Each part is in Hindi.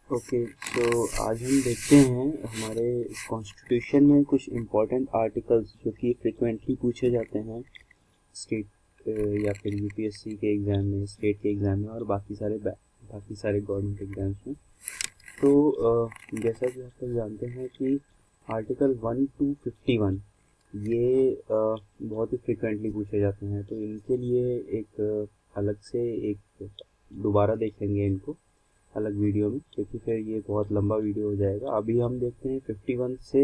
ओके, तो आज हम देखते हैं हमारे कॉन्स्टिट्यूशन में कुछ इम्पोर्टेंट आर्टिकल्स जो कि फ्रिक्वेंटली पूछे जाते हैं स्टेट या फिर यूपीएससी के एग्ज़ाम में, स्टेट के एग्ज़ाम में और बाकी सारे गवर्नमेंट एग्ज़ाम्स में। तो जैसा कि आप लोग जानते हैं कि आर्टिकल 1 to 51 ये बहुत ही फ्रिक्वेंटली पूछे जाते हैं, तो इनके लिए एक अलग से एक दोबारा देखेंगे इनको अलग वीडियो में, क्योंकि फिर ये बहुत लंबा वीडियो हो जाएगा। अभी हम देखते हैं 51 से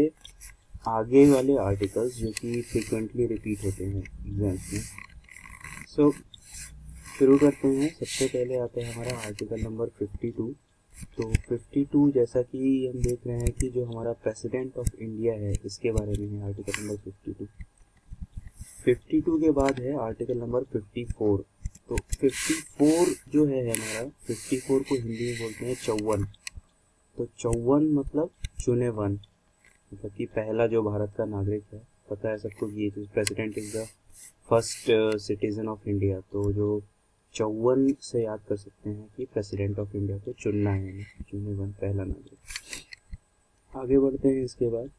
आगे वाले आर्टिकल्स जो कि फ्रिक्वेंटली रिपीट होते हैं एग्जाम्स में। सो शुरू करते हैं। सबसे पहले आता है हमारा आर्टिकल नंबर 52। तो 52 जैसा कि हम देख रहे हैं कि जो हमारा प्रेसिडेंट ऑफ इंडिया है इसके बारे में है आर्टिकल नंबर 52। 52 के बाद है आर्टिकल नंबर 54। तो 54 जो है हमारा, 54 को हिंदी में बोलते हैं 54। तो 54 मतलब चुने वन, मतलब कि पहला जो भारत का नागरिक है। पता है सबको कि ये president is the first citizen of India. तो जो 54 से याद कर सकते हैं कि प्रेसिडेंट ऑफ इंडिया को चुनना है, चुने वन पहला नागरिक। आगे बढ़ते हैं। इसके बाद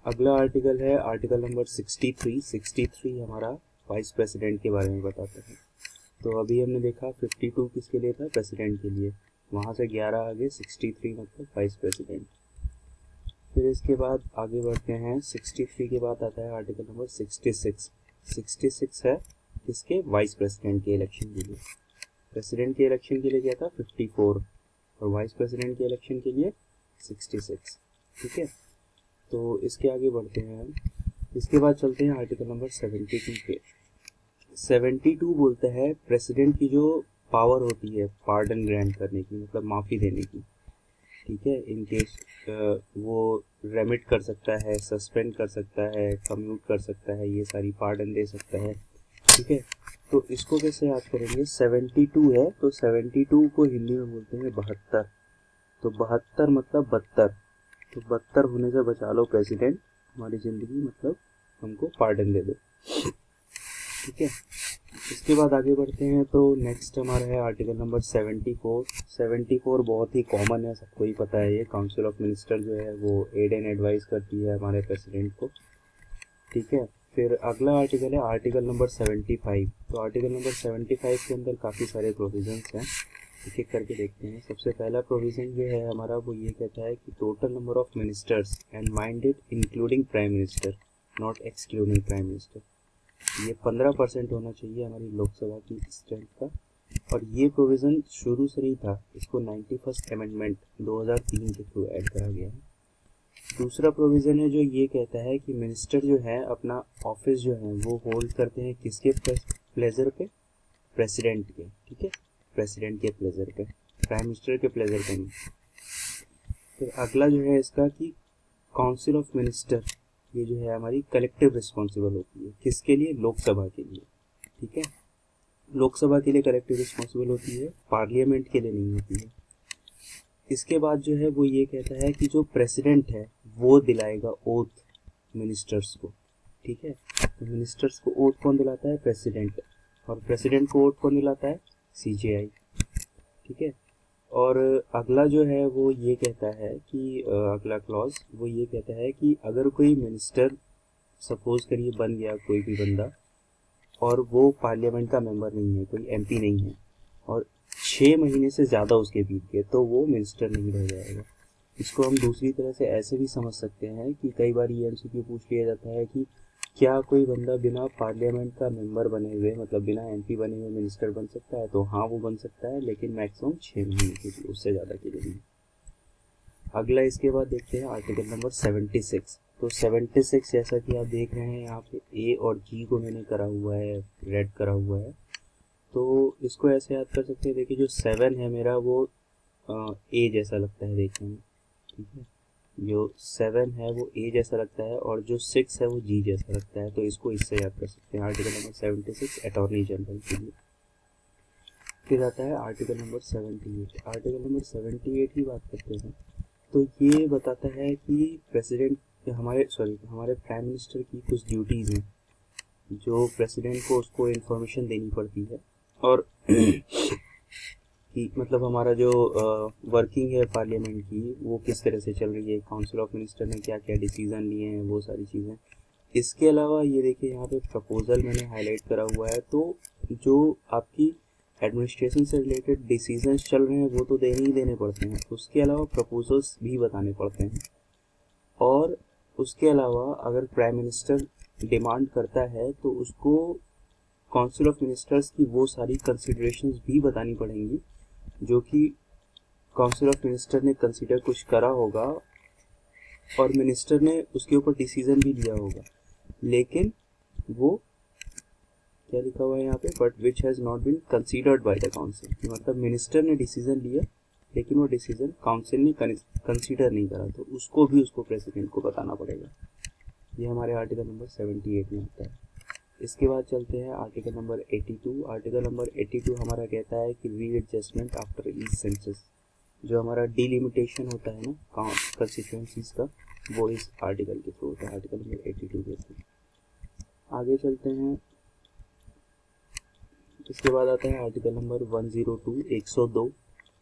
अगला आर्टिकल है आर्टिकल नंबर 63। 63 हमारा वाइस प्रेसिडेंट के बारे में बताता है। तो अभी हमने देखा 52 किसके लिए था, प्रेसिडेंट के लिए। वहाँ से 11 आगे 63 मतलब वाइस प्रेसिडेंट। फिर इसके बाद आगे बढ़ते हैं। 63 के बाद आता है आर्टिकल नंबर 66। 66 है किसके, वाइस प्रेसिडेंट के इलेक्शन के लिए। प्रेसिडेंट के इलेक्शन के लिए क्या था 54 और वाइस प्रेसिडेंट के इलेक्शन के लिए 66। ठीक है, तो इसके आगे बढ़ते हैं हम। इसके बाद चलते हैं आर्टिकल नंबर 72 पे। 72 बोलता है प्रेसिडेंट की जो पावर होती है पार्डन ग्रांट करने की, मतलब माफ़ी देने की। ठीक है, इन केस वो रेमिट कर सकता है, सस्पेंड कर सकता है, कम्यूट कर सकता है, ये सारी पार्डन दे सकता है। ठीक है, तो इसको कैसे याद करेंगे। 72 है तो 72 को हिंदी में बोलते हैं 72। तो 72 मतलब 72। तो 72 होने से बचा लो प्रेसिडेंट हमारी ज़िंदगी, मतलब हमको पार्डन दे दो। ठीक है, इसके बाद आगे बढ़ते हैं। तो नेक्स्ट हमारा है आर्टिकल नंबर 74। 74 बहुत ही कॉमन है, सबको ही पता है। ये काउंसिल ऑफ मिनिस्टर जो है वो एड एंड एडवाइस करती है हमारे प्रेसिडेंट को। ठीक है, फिर अगला आर्टिकल है आर्टिकल नंबर 75। तो आर्टिकल नंबर 75 के अंदर काफ़ी सारे प्रोविजंस हैं, एक एक करके देखते हैं। सबसे पहला प्रोविज़न जो है हमारा वो ये कहता है कि total number of ministers and minded including prime minister, not excluding prime minister, ये 15% होना चाहिए हमारी लोकसभा की स्ट्रेंथ का। और ये प्रोविज़न शुरू से नहीं था, इसको 91st अमेंडमेंट 2003 के थ्रू ऐड करा गया है। दूसरा प्रोविज़न है जो ये कहता है कि मिनिस्टर जो है अपना ऑफिस जो है वो होल्ड करते हैं किसके प्लेजर पे, प्रेसिडेंट के। ठीक है, प्रेसिडेंट के प्लेजर पे, प्राइम मिनिस्टर के प्लेजर पे नहीं। फिर अगला जो है इसका कि काउंसिल ऑफ मिनिस्टर, ये जो है हमारी कलेक्टिव रिस्पॉन्सिबल होती है किसके लिए, लोकसभा के लिए। ठीक है, लोकसभा के लिए कलेक्टिव रिस्पॉन्सिबल होती है, पार्लियामेंट के लिए नहीं होती है। इसके बाद जो है वो ये कहता है कि जो प्रेसिडेंट है वो दिलाएगा ओथ मिनिस्टर्स को। ठीक है, तो मिनिस्टर्स को ओथ कौन दिलाता है, प्रेसिडेंट। और प्रेसिडेंट को ओथ कौन दिलाता है, सीजेआई। ठीक है, और अगला जो है वो ये कहता है कि अगला क्लॉज वो ये कहता है कि अगर कोई मिनिस्टर सपोज करिए बन गया कोई भी बंदा और वो पार्लियामेंट का मेंबर नहीं है, कोई एमपी नहीं है, और 6 महीने से ज़्यादा उसके बीत गए, तो वो मिनिस्टर नहीं रह जाएगा। इसको हम दूसरी तरह से ऐसे भी समझ सकते हैं कि कई बार ये एमसीक्यू पूछ लिया जाता है कि क्या कोई बंदा बिना पार्लियामेंट का मेंबर बने हुए, मतलब बिना एमपी बने हुए मिनिस्टर बन सकता है। तो हाँ, वो बन सकता है, लेकिन मैक्सिमम 6 महीने के लिए, उससे ज़्यादा के लिए नहीं। अगला इसके बाद देखते हैं आर्टिकल नंबर 76। तो 76 जैसा कि आप देख रहे हैं यहाँ पे ए और जी को मैंने करा हुआ है, रेड करा हुआ है। तो इसको ऐसे याद कर सकते हैं। देखिए जो 7 है मेरा वो ए जैसा लगता है देखने में। ठीक है, जो 7 है वो ए जैसा लगता है और जो 6 है वो जी जैसा लगता है। तो इसको इससे याद कर सकते हैं, आर्टिकल नंबर 76 अटॉर्नी जनरल के लिए। फिर आता है आर्टिकल नंबर 78। आर्टिकल नंबर 78 की बात करते हैं तो ये बताता है कि प्रेसिडेंट हमारे प्राइम मिनिस्टर की कुछ ड्यूटीज़ हैं जो प्रेसिडेंट को उसको इन्फॉर्मेशन देनी पड़ती है। और कि मतलब हमारा जो वर्किंग है पार्लियामेंट की वो किस तरह से चल रही है, काउंसिल ऑफ मिनिस्टर ने क्या क्या डिसीज़न लिए हैं, वो सारी चीज़ें। इसके अलावा ये देखिए यहाँ पे प्रपोज़ल मैंने हाईलाइट करा हुआ है, तो जो आपकी एडमिनिस्ट्रेशन से रिलेटेड डिसीजंस चल रहे हैं वो तो देने ही देने पड़ते हैं, उसके अलावा प्रपोजल्स भी बताने पड़ते हैं। और उसके अलावा अगर प्राइम मिनिस्टर डिमांड करता है तो उसको काउंसिल ऑफ मिनिस्टर्स की वो सारी कंसिडरेशंस भी बतानी पड़ेंगी जो कि काउंसिल ऑफ मिनिस्टर ने कंसिडर कुछ करा होगा और मिनिस्टर ने उसके ऊपर डिसीजन भी लिया होगा, लेकिन वो क्या लिखा हुआ है यहाँ पे, but which has not been considered by the council, मतलब मिनिस्टर ने डिसीजन लिया लेकिन वो डिसीजन काउंसिल ने कंसीडर नहीं करा, तो उसको प्रेसिडेंट को बताना पड़ेगा। ये हमारे आर्टिकल नंबर 78 में आता है। इसके बाद चलते हैं आर्टिकल नंबर 82। आर्टिकल नंबर 82 हमारा कहता है कि रीएडजस्टमेंट आफ्टर ईच सेंसस, जो हमारा डिलिमिटेशन होता है ना कंस्टिट्यूएंसीज का, वो इस आर्टिकल के थ्रू होता है, आर्टिकल नंबर 82 के थ्रू। आगे चलते हैं, इसके बाद आता है आर्टिकल नंबर 102 102।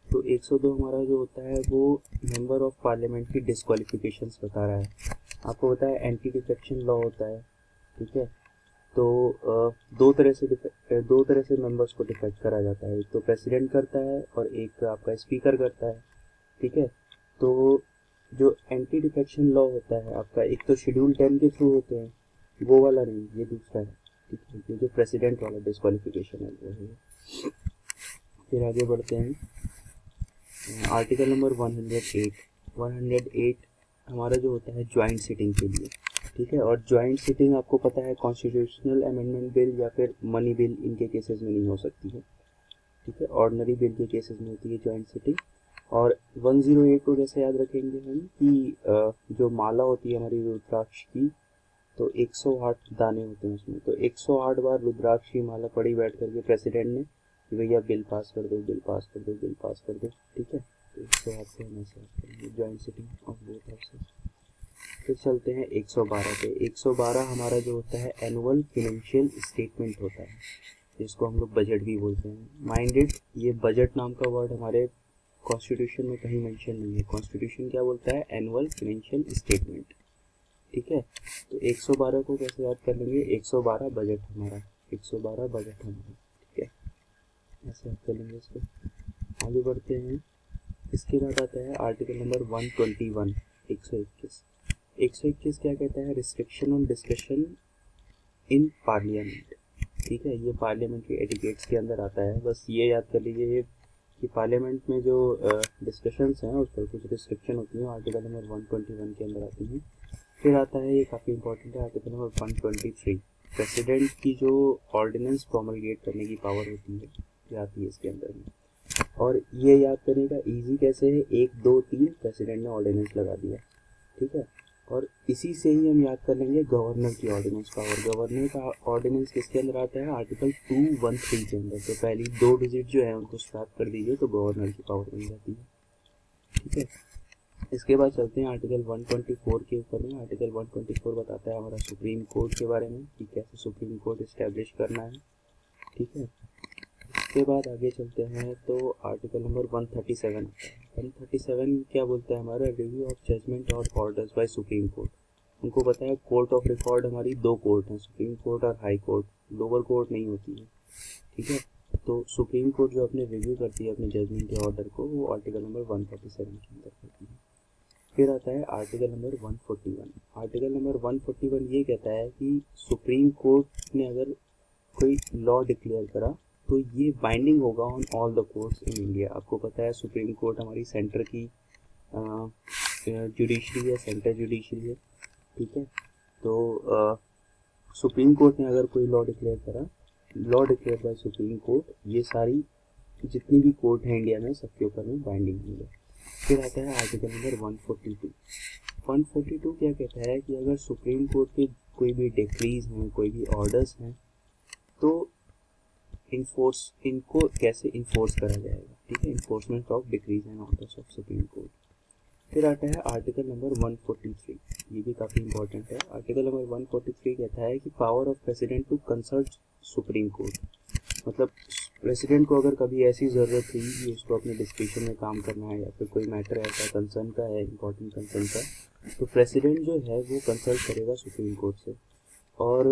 तो 102 हमारा जो होता है वो मेंबर ऑफ पार्लियामेंट की डिस्क्वालिफिकेशंस बता रहा है। आपको पता है एंटी डिफेक्शन लॉ होता है, ठीक है। तो दो तरह से मेंबर्स को डिफेक्ट करा जाता है, एक तो प्रेसिडेंट करता है और एक आपका स्पीकर करता है, ठीक है। तो जो एंटी डिफेक्शन लॉ होता है आपका, एक तो शेड्यूल 10 के थ्रू होते हैं, वो वाला नहीं, ये दूसरा है, ठीक है। ये जो प्रेसिडेंट वाला डिस्क्वालिफिकेशन है वो है। फिर आगे बढ़ते हैं, आर्टिकल नंबर 108 हमारा जो होता है ज्वाइंट सिटिंग के लिए, ठीक है। और ज्वाइंट सिटिंग आपको पता है कॉन्स्टिट्यूशनल अमेंडमेंट बिल या फिर मनी बिल, इनके केसेस में नहीं हो सकती है, ठीक है। ऑर्डिनरी बिल के केसेस में होती है ज्वाइंट सिटिंग। और 108 को जैसे याद रखेंगे हम कि जो माला होती है हमारी रुद्राक्ष की, तो 108 दाने होते हैं उसमें, तो 108 बार रुद्राक्ष की माला पड़ी बैठ करके प्रेसिडेंट ने कि भैया बिल पास कर दो, बिल पास कर दो, बिल पास कर दो, ठीक है। तो 108 को हम ऐसे याद करेंगे, joint sitting of both houses. फिर चलते हैं 112 पे। 112 हमारा जो होता है एनुअल फिनेंशियल स्टेटमेंट होता है, जिसको हम लोग बजट भी बोलते हैं। माइंडेड, ये बजट नाम का वर्ड हमारे कॉन्स्टिट्यूशन में कहीं मेंशन नहीं है। कॉन्स्टिट्यूशन क्या बोलता है, एनुअल फिनेंशियल स्टेटमेंट, ठीक है। तो 112 को कैसे याद कर लेंगे, 112 बजट हमारा, 112 बजट हमारा, ठीक है, ऐसे याद कर लेंगे इसको। आगे बढ़ते हैं, इसके बाद आता है आर्टिकल नंबर 121 121। 121 क्या कहता है, restriction on discussion in parliament, ठीक है। ये पार्लियामेंट के एटिकेट्स के अंदर आता है, बस ये याद कर लीजिए कि पार्लियामेंट में जो डिस्कशंस हैं उस पर कुछ रिस्ट्रिक्शन होती हैं, आर्टिकल नंबर 121 के अंदर आती हैं। फिर आता है, ये काफ़ी इंपॉर्टेंट है, आर्टिकल नंबर 123। प्रेसिडेंट की जो ऑर्डिनेंस प्रोमलगेट करने की पावर होती है ये आती है इसके अंदर में। और ये याद करने का ईजी कैसे है, 1 2 3 प्रेसिडेंट ने ऑर्डिनेंस लगा दिया, ठीक है। और इसी से ही हम याद कर लेंगे गवर्नर की ऑर्डिनेंस पावर। गवर्नर का ऑर्डिनेंस किसके अंदर आता है, आर्टिकल 213 के अंदर। तो पहली 2 डिजिट जो है उनको स्वैप कर दीजिए तो गवर्नर की पावर बन जाती है, ठीक है। इसके बाद चलते हैं आर्टिकल 124 के ऊपर में। आर्टिकल 124 बताता है हमारा सुप्रीम कोर्ट के बारे में कि कैसे सुप्रीम कोर्ट इस्टेब्लिश करना है, ठीक है। इसके बाद आगे चलते हैं तो आर्टिकल नंबर 137 आता है। 137 क्या बोलता है, हमारा रिव्यू ऑफ जजमेंट और ऑर्डर्स बाय सुप्रीम कोर्ट। उनको पता है कोर्ट ऑफ रिकॉर्ड हमारी 2 कोर्ट हैं, सुप्रीम कोर्ट और हाई कोर्ट, लोअर कोर्ट नहीं होती है, ठीक है। तो सुप्रीम कोर्ट जो अपने रिव्यू करती है अपने जजमेंट के ऑर्डर को, वो आर्टिकल नंबर 137 के अंदर करती है। फिर आता है आर्टिकल नंबर 141। आर्टिकल नंबर 141 ये कहता है कि सुप्रीम कोर्ट ने अगर कोई लॉ डिक्लेयर करा तो ये बाइंडिंग होगा on all the courts in India. आपको पता है सुप्रीम कोर्ट हमारी सेंटर की जुडिशरी है, सेंटर जुडिशरी है, ठीक है। तो सुप्रीम कोर्ट ने अगर कोई लॉ डिक्लेयर करा, law declare by supreme court, ये सारी जितनी भी कोर्ट हैं इंडिया में सबके ऊपर में बाइंडिंग होगा। फिर आता है आर्टिकल नंबर 142। 142 क्या कहता है कि अगर सुप्रीम कोर्ट के कोई भी डिक्रीज हैं, कोई भी ऑर्डर्स हैं, तो इनको कैसे इन्फोर्स करा जाएगा, ठीक है, enforcement of decrease and orders of supreme court. फिर आता है आर्टिकल नंबर 143, ये भी काफ़ी इंपॉर्टेंट है। आर्टिकल नंबर 143 कहता है कि power of president to consult supreme court, मतलब प्रेसिडेंट को अगर कभी ऐसी ज़रूरत हुई कि उसको अपने डिस्कशन में काम करना है या फिर कोई मैटर ऐसा कंसर्न का है, इम्पोर्टेंट कंसर्न का, तो प्रेसिडेंट जो है वो कंसल्ट करेगा सुप्रीम कोर्ट से। और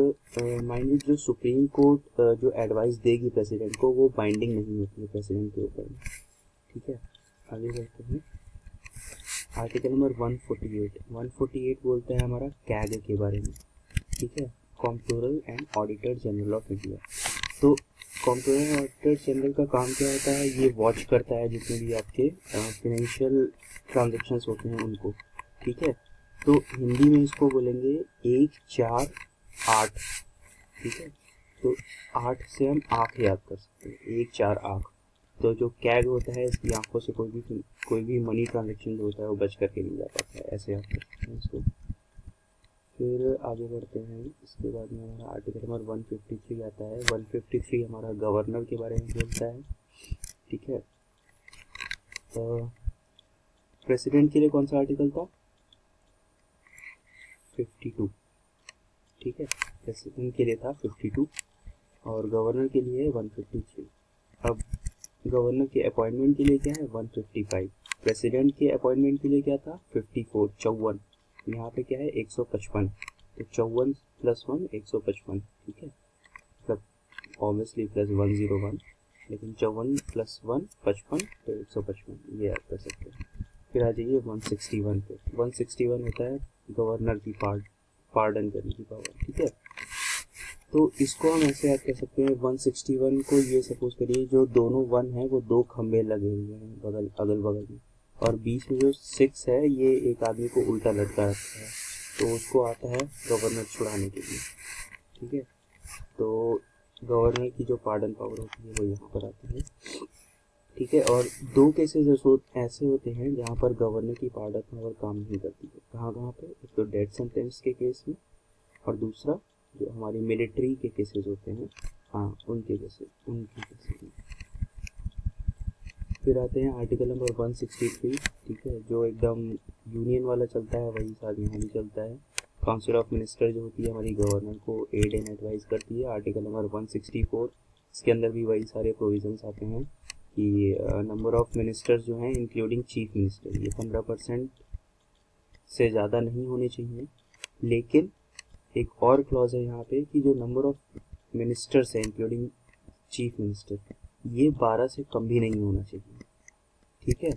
माइंड इट, जो सुप्रीम कोर्ट जो एडवाइस देगी प्रेसिडेंट को वो बाइंडिंग नहीं होती है प्रेसिडेंट के ऊपर। ठीक है, आगे बढ़ते हैं। आर्टिकल नंबर 148 बोलता है हमारा कैग के बारे में। ठीक है, comptroller and auditor general of India. तो कॉम्प्ट्रोलर एंड ऑडिटर जनरल का काम क्या होता है? ये वॉच करता है जितने भी आपके फिनेंशियल ट्रांजेक्शन्स होते हैं उनको। ठीक है, तो हिंदी में इसको बोलेंगे 1, 4, 8। ठीक है, तो 8 से हम आँख याद कर सकते हैं, 1, 4 आँख। तो जो कैग होता है इसकी आंखों से कोई भी मनी ट्रांजेक्शन जो होता है वो बच करके नहीं जा पाता है, ऐसे आप कर सकते हैं इसको। फिर आगे बढ़ते हैं। इसके बाद में हमारा आर्टिकल नंबर 153 आता है। 153 हमारा गवर्नर के बारे में बोलता है। ठीक है, प्रेसिडेंट के लिए कौन सा आर्टिकल था? 52। ठीक है, प्रेसिडेंट के लिए था 52 और गवर्नर के लिए 153। अब गवर्नर के अपॉइंटमेंट के लिए क्या है? 155। प्रेसिडेंट के अपॉइंटमेंट के लिए क्या था? 54, 54। यहाँ पे क्या है? 155। तो 54 + 1 155। ठीक है, मतलब ऑब्वियसली +101, लेकिन 54 + 1 55, तो 155 ये याद कर सकते हैं। फिर आ जाइए 161 पे। 161 होता है गवर्नर की पार्डन करने की पावर। ठीक है, तो इसको हम ऐसे याद कर सकते हैं। 161 को ये सपोज करिए जो दोनों 1 है वो 2 खंभे लगे हुए हैं अगल बगल में, और बीच में जो 6 है ये एक आदमी को उल्टा लटका रखा है, तो उसको आता है गवर्नर छुड़ाने के लिए। ठीक है, तो गवर्नर की जो पार्डन पावर होती है वो यहाँ पर आती है। ठीक है, और 2 केसेस ऐसे होते हैं जहाँ पर गवर्नर की पार्डन पावर काम नहीं करती है। कहाँ पे? एक तो डेथ सेंटेंस के केस में, और दूसरा जो हमारी मिलिट्री के केसेस होते हैं, हाँ उनके केसेस में। फिर आते हैं आर्टिकल नंबर 163। ठीक है, जो एकदम यूनियन वाला चलता है वही साथ यहाँ भी चलता है। काउंसिल ऑफ मिनिस्टर जो होती है हमारी गवर्नर को एड एंड एडवाइस करती है। आर्टिकल नंबर 164, इसके अंदर भी वही सारे प्रोविजंस आते हैं कि नंबर ऑफ मिनिस्टर्स जो हैं इंक्लूडिंग चीफ मिनिस्टर, ये 15% से ज़्यादा नहीं होने चाहिए। लेकिन एक और क्लॉज है यहाँ पे कि जो नंबर ऑफ मिनिस्टर्स है इंक्लूडिंग चीफ मिनिस्टर, ये 12 से कम भी नहीं होना चाहिए। ठीक है,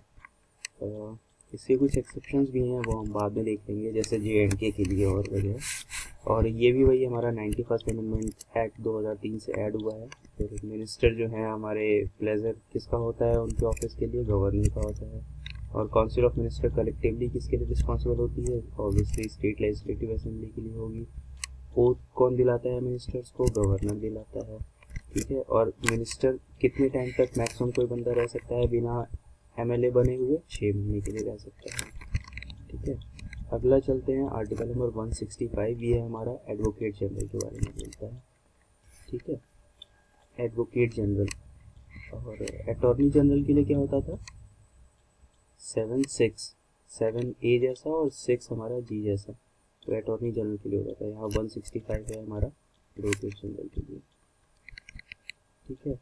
इसके कुछ एक्सेप्शंस भी हैं, वो हम बाद में देख लेंगे, जैसे JNK के लिए और वगैरह। और ये भी वही हमारा 91st अमेंडमेंट एक्ट 2003 से ऐड हुआ है। फिर मिनिस्टर जो हैं हमारे प्लेजर किसका होता है उनके ऑफिस के लिए? गवर्नर का होता है। और काउंसिल ऑफ मिनिस्टर कलेक्टिवली किसके लिए रिस्पॉन्सिबल होती है? ऑब्वियसली स्टेट लेजिस्लेटिव असेंबली के लिए होगी। ओथ कौन दिलाता है मिनिस्टर्स को? गवर्नर दिलाता है। ठीक है, और मिनिस्टर कितने टाइम तक मैक्सिमम कोई बंदा रह सकता है बिना MLA बने हुए? 6 महीने के लिए रह सकता है। ठीक है, अगला चलते हैं आर्टिकल नंबर 165। ये हमारा एडवोकेट जनरल के बारे में बोलता है। ठीक है, एडवोकेट जनरल। और अटॉर्नी जनरल के लिए क्या होता था? 7 जैसा और 6 हमारा G जैसा, तो अटॉर्नी जनरल के लिए होता था। यहाँ 165 है हमारा एडवोकेट जनरल के लिए। ठीक है,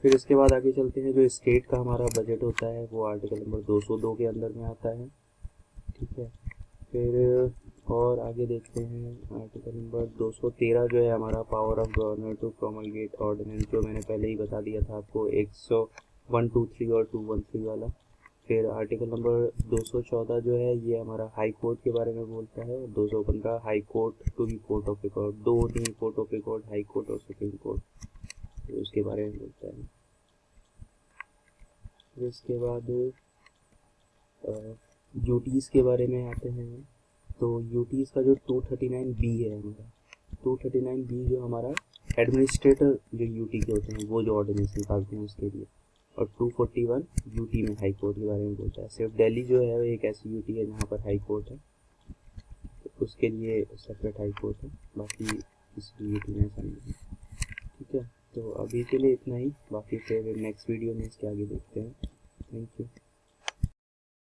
फिर इसके बाद आगे चलते हैं। जो स्टेट का हमारा बजट होता है वो आर्टिकल नंबर 202 के अंदर में आता है। ठीक है, फिर और आगे देखते हैं आर्टिकल नंबर 213 जो है हमारा power of governor to promulgate ordinance, जो मैंने पहले ही बता दिया था आपको, 123 और 213 वाला। फिर आर्टिकल नंबर 214 जो है ये हमारा हाई कोर्ट के बारे में बोलता है। 215 high court to the court of record, 2 होती हैं court of record, high court और सुप्रीम कोर्ट, तो उसके बारे में बोलता है। फिर इसके बाद यूटीज़ के बारे में आते हैं। तो यूटीज़ का जो 239B है हमारा, 239B जो हमारा एडमिनिस्ट्रेटर जो यूटी के होते हैं वो जो ऑर्डिनेंस निकालते हैं उसके लिए। और 241 यूटी में हाई कोर्ट के बारे में बोलता है। सिर्फ दिल्ली जो है वो एक ऐसी यूटी है जहाँ पर हाई कोर्ट है, तो उसके लिए सेपरेट हाई कोर्ट है, बाकी इस यूटी में ऐसा नहीं है। ठीक है, तो अभी के लिए इतना ही, बाकी फिर नेक्स्ट वीडियो में इसके आगे देखते हैं। Thank you.